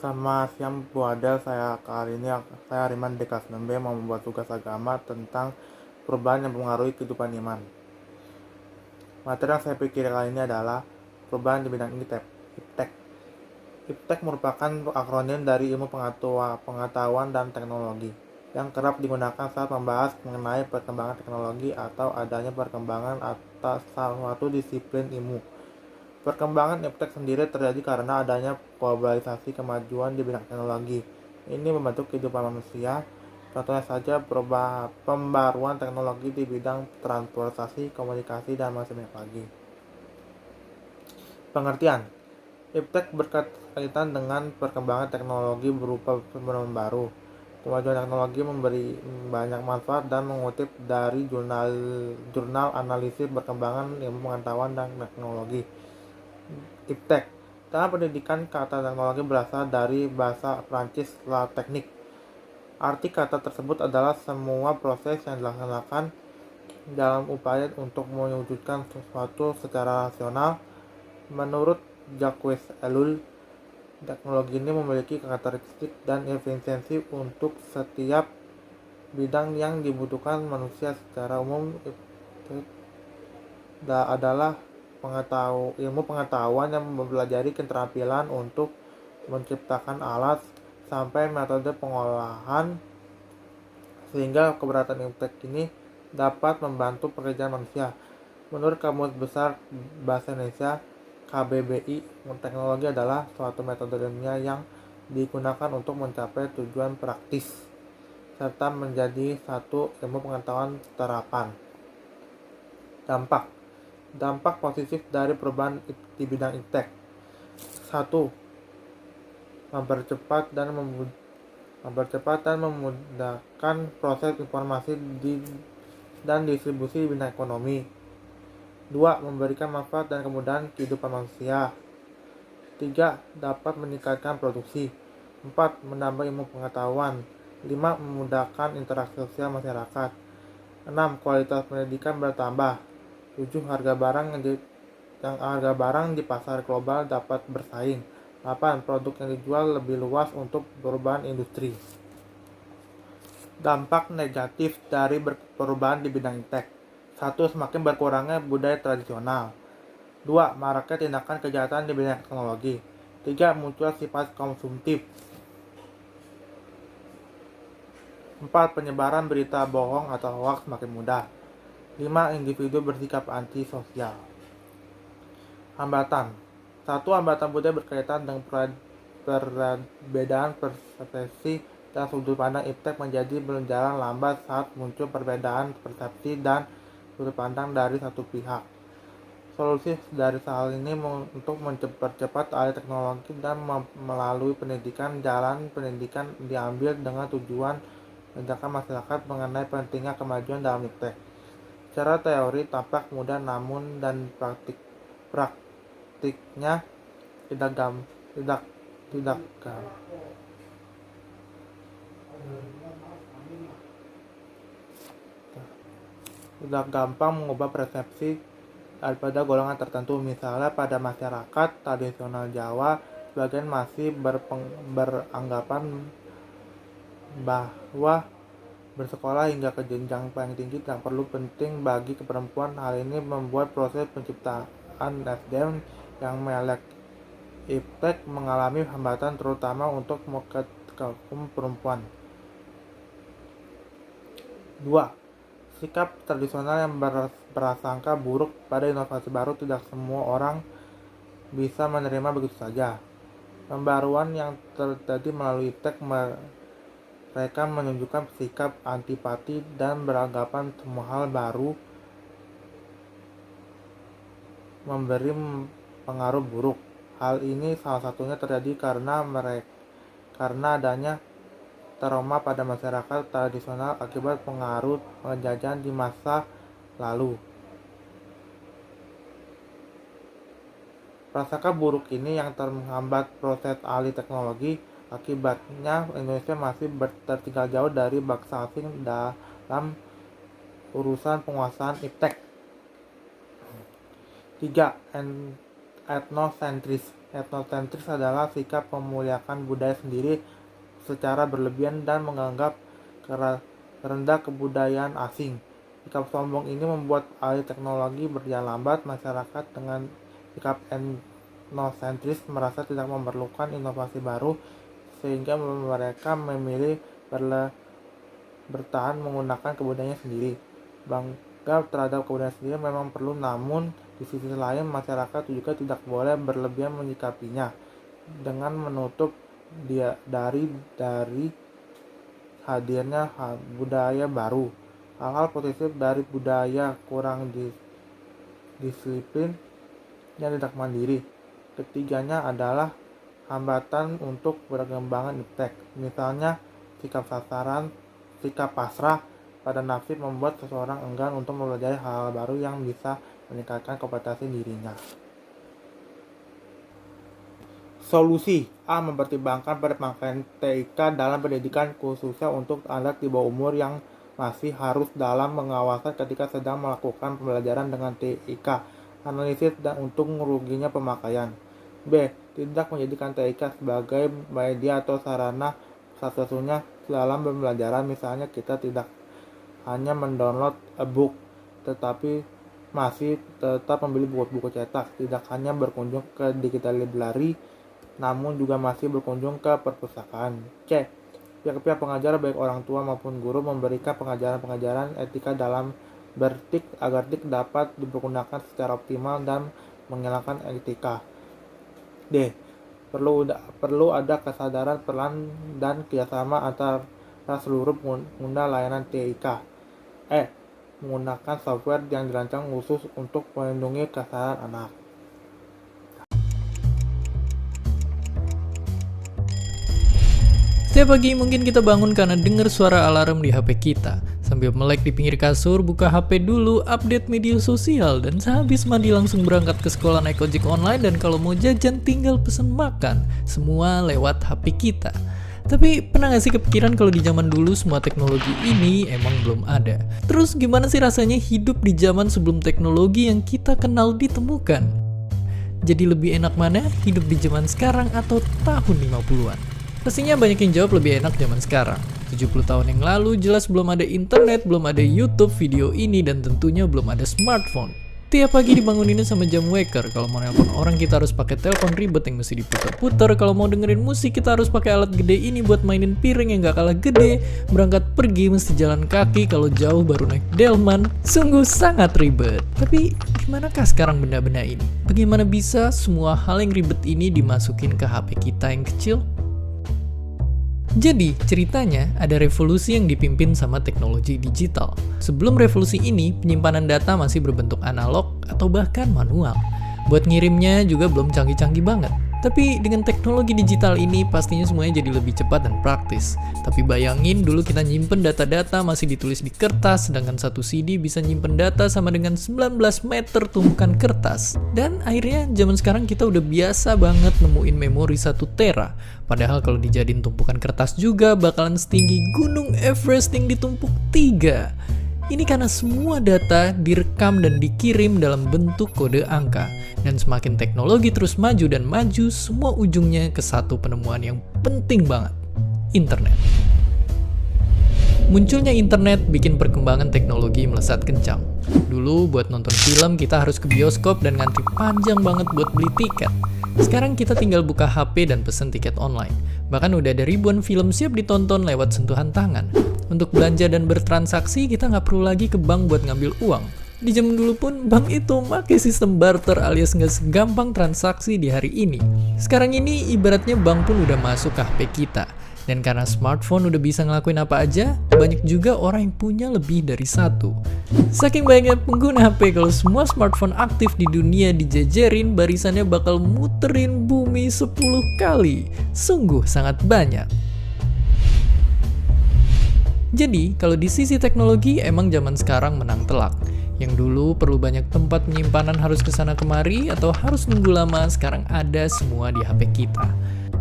Sama siang Bu Adel, kali ini saya Ariman di kelas 6B mau membuat tugas agama tentang perubahan yang mempengaruhi kehidupan iman. Materi yang saya pikir kali ini adalah perubahan di bidang IPTEK. IPTEK merupakan akronim dari ilmu pengetahuan dan teknologi yang kerap digunakan saat membahas mengenai perkembangan teknologi atau adanya perkembangan atas suatu disiplin ilmu. Perkembangan iptek sendiri terjadi karena adanya globalisasi kemajuan di bidang teknologi. Ini membentuk kehidupan manusia. Contohnya saja pembaruan teknologi di bidang transportasi, komunikasi, dan masih banyak lagi. Pengertian: iptek berkaitan dengan perkembangan teknologi berupa pembaruan baru. Kemajuan teknologi memberi banyak manfaat dan mengutip dari jurnal analisis perkembangan ilmu pengetahuan dan teknologi. IPTEK. Dalam pendidikan, kata teknologi berasal dari bahasa Prancis la technique. Arti kata tersebut adalah semua proses yang dilaksanakan dalam upaya untuk mewujudkan sesuatu secara rasional. Menurut Jacques Ellul, teknologi ini memiliki karakteristik dan efisiensi untuk setiap bidang yang dibutuhkan manusia. Secara umum, adalah ilmu pengetahuan yang mempelajari keterampilan untuk menciptakan alat sampai metode pengolahan sehingga keberadaan iptek ini dapat membantu pekerjaan manusia. Menurut Kamus Besar Bahasa Indonesia KBBI, teknologi adalah suatu metode ilmiah yang digunakan untuk mencapai tujuan praktis serta menjadi satu ilmu pengetahuan terapan. Dampak positif dari perubahan di bidang iptek. 1. Mempercepat dan memudahkan proses informasi dan distribusi di bidang ekonomi. 2. Memberikan manfaat dan kemudahan kehidupan manusia. 3. Dapat meningkatkan produksi. 4. Menambah ilmu pengetahuan. 5. Memudahkan interaksi sosial masyarakat. 6. Kualitas pendidikan bertambah. 7. Harga barang di pasar global dapat bersaing. 8. Produk yang dijual lebih luas untuk perubahan industri. Dampak negatif dari perubahan di bidang iptek. 1. Semakin berkurangnya budaya tradisional. 2. Maraknya tindakan kejahatan di bidang teknologi. 3. Muncul sifat konsumtif. 4. Penyebaran berita bohong atau hoaks semakin mudah. 5. Individu bersikap antisosial. Hambatan. 1. Hambatan budaya berkaitan dengan perbedaan persepsi dan sudut pandang iptek menjadi berjalan lambat saat muncul perbedaan persepsi dan sudut pandang dari satu pihak. Solusi dari hal ini untuk mempercepat alih teknologi dan melalui pendidikan. Jalan pendidikan diambil dengan tujuan mengajarkan masyarakat mengenai pentingnya kemajuan dalam iptek. Secara teori tampak mudah, namun dan praktiknya tidak gampang mengubah persepsi daripada golongan tertentu. Misalnya pada masyarakat tradisional Jawa, sebagian masih beranggapan bahwa bersekolah hingga ke jenjang paling tinggi tidak perlu penting bagi perempuan. Hal ini membuat proses penciptaan SDM yang melek iptek mengalami hambatan, terutama untuk kaum perempuan. 2. Sikap tradisional yang berprasangka buruk pada inovasi baru. Tidak semua orang bisa menerima begitu saja. Pembaruan yang terjadi melalui iptek, mereka menunjukkan sikap antipati dan beranggapan semua hal baru memberi pengaruh buruk. Hal ini salah satunya terjadi karena adanya trauma pada masyarakat tradisional akibat pengaruh penjajahan di masa lalu. Prasangka buruk ini yang menghambat proses alih teknologi. Akibatnya Indonesia masih tertinggal jauh dari bangsa asing dalam urusan penguasaan iptek. 3. Etnosentris. Etnosentris adalah sikap memuliakan budaya sendiri secara berlebihan dan menganggap rendah kebudayaan asing. Sikap sombong ini membuat alih teknologi berjalan lambat. Masyarakat dengan sikap etnosentris merasa tidak memerlukan inovasi baru, sehingga mereka memilih bertahan menggunakan kebudayaannya sendiri. Bangga terhadap kebudayaan sendiri memang perlu, namun di sisi lain masyarakat juga tidak boleh berlebihan menyikapinya dengan menutup dari hadirnya budaya baru. Hal-hal positif dari budaya kurang disiplin yang tidak mandiri. Ketiganya adalah hambatan untuk perkembangan iptek. Misalnya sikap pasrah pada nasib membuat seseorang enggan untuk mempelajari hal-hal baru yang bisa meningkatkan kompetensi dirinya. Solusi A. Mempertimbangkan pemakaian TIK dalam pendidikan, khususnya untuk anak di bawah umur yang masih harus dalam pengawasan ketika sedang melakukan pembelajaran dengan TIK. Analisis dan untung ruginya pemakaian. B. Tidak menjadikan TIK sebagai media atau sarana satu-satunya dalam pembelajaran. Misalnya kita tidak hanya mendownload e-book, tetapi masih tetap membeli buku-buku cetak. Tidak hanya berkunjung ke digital library, namun juga masih berkunjung ke perpustakaan. C. Pihak-pihak pengajar baik orang tua maupun guru memberikan pengajaran etika dalam bertik agar tik dapat dipergunakan secara optimal dan menghilangkan etika. D. Perlu ada kesadaran peran dan kerjasama antara seluruh pengguna layanan TIK. E. Menggunakan software yang dirancang khusus untuk melindungi kesadaran anak. Setiap pagi mungkin kita bangun karena dengar suara alarm di HP kita. Sambil melek di pinggir kasur, buka HP dulu, update media sosial, dan sehabis mandi langsung berangkat ke sekolah naik ojek online, dan kalau mau jajan tinggal pesen makan. Semua lewat HP kita. Tapi pernah gak sih kepikiran kalau di zaman dulu semua teknologi ini emang belum ada? Terus gimana sih rasanya hidup di zaman sebelum teknologi yang kita kenal ditemukan? Jadi lebih enak mana hidup di zaman sekarang atau tahun 50-an? Pastinya banyak yang jawab lebih enak zaman sekarang. 70 tahun yang lalu jelas belum ada internet, belum ada YouTube, video ini, dan tentunya belum ada smartphone. Tiap pagi dibangunin sama jam waker. Kalau mau nelpon orang kita harus pakai telepon ribet yang mesti diputar-putar. Kalau mau dengerin musik kita harus pakai alat gede ini buat mainin piring yang gak kalah gede. Berangkat pergi mesti jalan kaki, kalau jauh baru naik delman. Sungguh sangat ribet. Tapi dimanakah sekarang benda-benda ini? Bagaimana bisa semua hal yang ribet ini dimasukin ke HP kita yang kecil? Jadi, ceritanya ada revolusi yang dipimpin sama teknologi digital. Sebelum revolusi ini, penyimpanan data masih berbentuk analog atau bahkan manual. Buat ngirimnya juga belum canggih-canggih banget. Tapi dengan teknologi digital ini pastinya semuanya jadi lebih cepat dan praktis. Tapi bayangin dulu kita nyimpen data-data masih ditulis di kertas, sedangkan satu CD bisa nyimpen data sama dengan 19 meter tumpukan kertas. Dan akhirnya zaman sekarang kita udah biasa banget nemuin memori 1 tera. Padahal kalau dijadiin tumpukan kertas juga bakalan setinggi Gunung Everest yang ditumpuk 3. Ini karena semua data direkam dan dikirim dalam bentuk kode angka. Dan semakin teknologi terus maju dan maju, semua ujungnya ke satu penemuan yang penting banget. Internet. Munculnya internet bikin perkembangan teknologi melesat kencang. Dulu buat nonton film kita harus ke bioskop dan ngantri panjang banget buat beli tiket. Sekarang kita tinggal buka HP dan pesen tiket online. Bahkan udah ada ribuan film siap ditonton lewat sentuhan tangan. Untuk belanja dan bertransaksi kita nggak perlu lagi ke bank buat ngambil uang. Di zaman dulu pun bank itu pakai sistem barter alias nggak segampang transaksi di hari ini. Sekarang ini ibaratnya bank pun udah masuk ke HP kita. Dan karena smartphone udah bisa ngelakuin apa aja, banyak juga orang yang punya lebih dari satu. Saking banyak pengguna HP, kalau semua smartphone aktif di dunia dijejerin, barisannya bakal muterin bumi 10 kali. Sungguh sangat banyak. Jadi, kalau di sisi teknologi, emang zaman sekarang menang telak. Yang dulu perlu banyak tempat penyimpanan harus kesana kemari atau harus nunggu lama, sekarang ada semua di HP kita.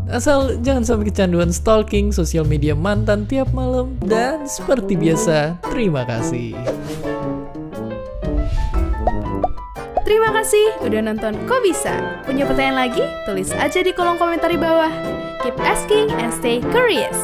Asal jangan sampai kecanduan stalking sosial media mantan tiap malam. Dan seperti biasa, terima kasih. Terima Terima kasih udah nonton Kok Bisa. Punya pertanyaan lagi? Tulis aja di kolom komentar di bawah. Keep asking and stay curious.